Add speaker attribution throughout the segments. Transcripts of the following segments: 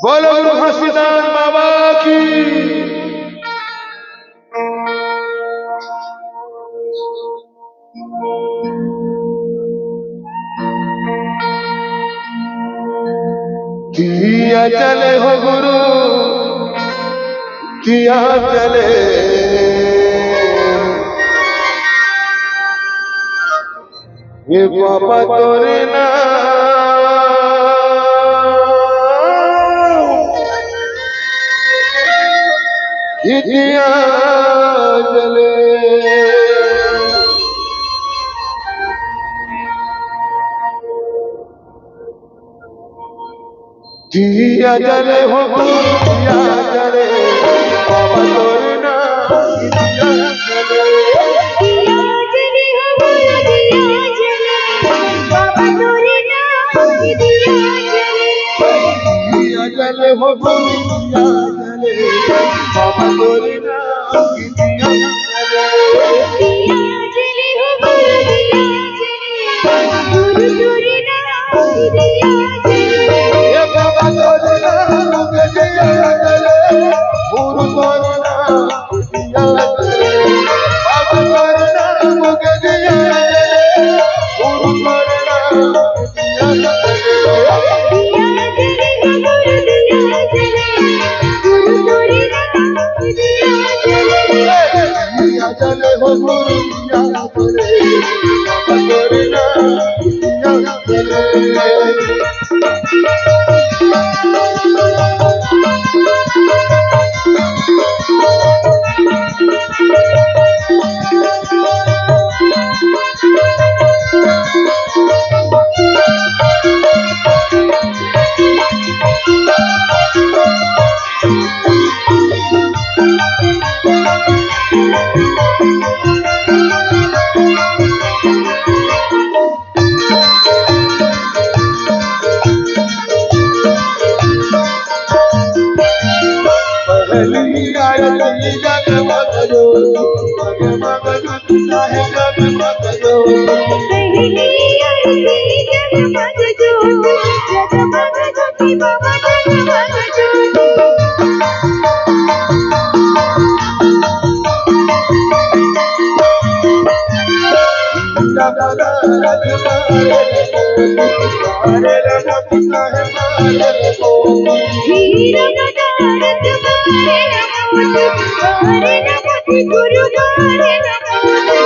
Speaker 1: बोलो हसीदार बाबा की। किया चले हो गुरु किया चले, ये बाबा तोरे ना किया चले। किया चले हो किया चले, बाबा तोरे ना किया चले।
Speaker 2: किया चले हो किया चले, बाबा तोरे ना किया चले।
Speaker 1: किया चले हो किया चले, बाबा तोरे ना किया चले।
Speaker 2: किया चले हो किया चले, गुरु तोरे ना किया चले।
Speaker 1: ये बाबा तोरे ना किया चले, गुरु तोरे ना किया चले। बाबा तोरे ना किया चले, गुरु तोरे ना किया चले।
Speaker 2: किया चले हो किया चले, गुरु तोरे ना किया चले।
Speaker 1: किया चले हो गुरु किया चले, बाबा तोरे ना किया चले।
Speaker 2: हीरा पदारथ मारे नमोति गुरु मारे नमोति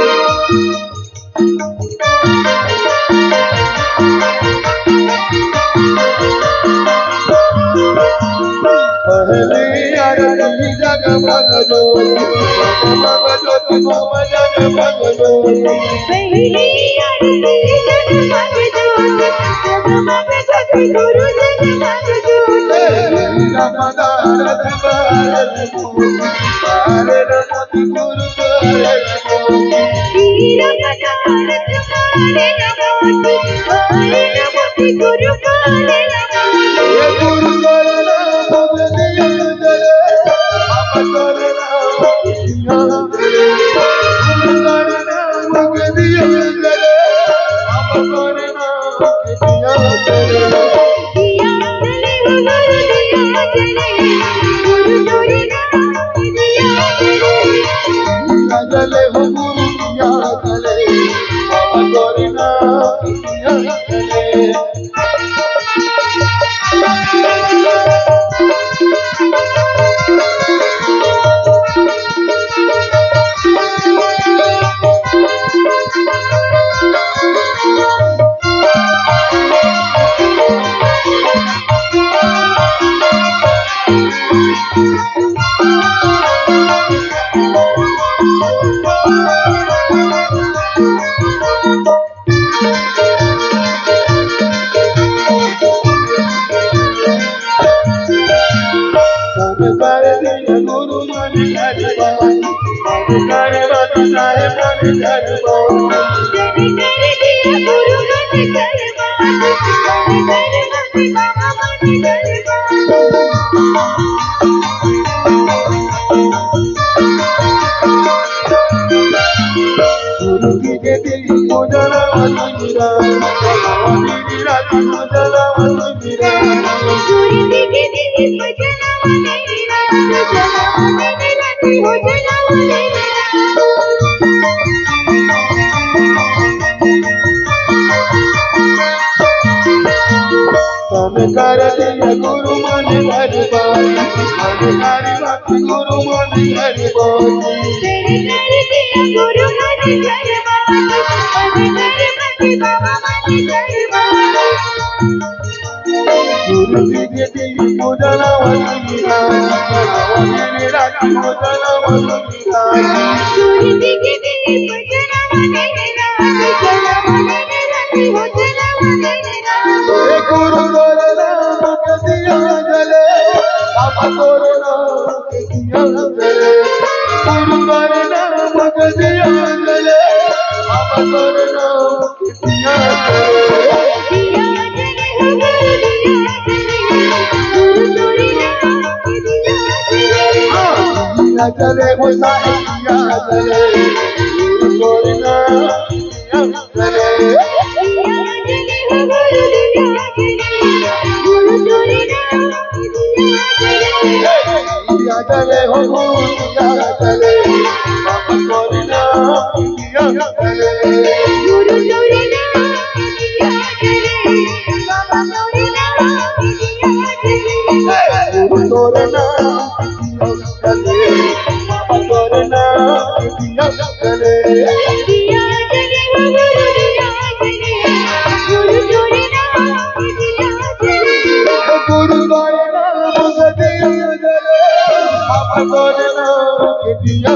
Speaker 1: पहली आरती जगमग ज्योति जगमग ज्योति मम जगमग ज्योति
Speaker 2: पहली आरती जगमग ज्योति जगमग ज्योति गुरु जगमग ज्योति
Speaker 1: हीरा पदारथ मारे नमोति गुरु मारे नमोति
Speaker 2: हीरा पदारथ मारे नमोति गुरु मारे नमोति
Speaker 1: ये गुरु करना मुझ दिया जले आप करना यहाँ जले गुरु करना मुझ दिया जले आप करना यहाँ जले
Speaker 2: दिया जले गुरु तोरे नाम दिया जले
Speaker 1: जले हो गुरु दिया जले आप करना यहाँ जले गुरु मन धर्म साहेब मन धर्म
Speaker 2: गुरु मन
Speaker 1: गुरु की देवी पूजना मीरा पूजना मीरा कर दिया गुरु मन धर्म गुरु मन गुरु की देवी पूजना मीरा पूजना गुरु करना मुख दिया जले बाबा करना दिया जले गुरु करना मुख दिया जले बाबा करना दिया जले वो साहिया जले गुरु करना दिया जले हो दिया जले बाबा करना दिया जले
Speaker 2: गुरु तोरे नाम दिया जले बाबा तोरे नाम दिया जले
Speaker 1: गुरु करना जले बाबा करना दिया जले
Speaker 2: दिया जले गुरु दिया जले गुरु तोरे नाम दिया जले
Speaker 1: गुरु करना मुझ दिया जले बाबा करना दिया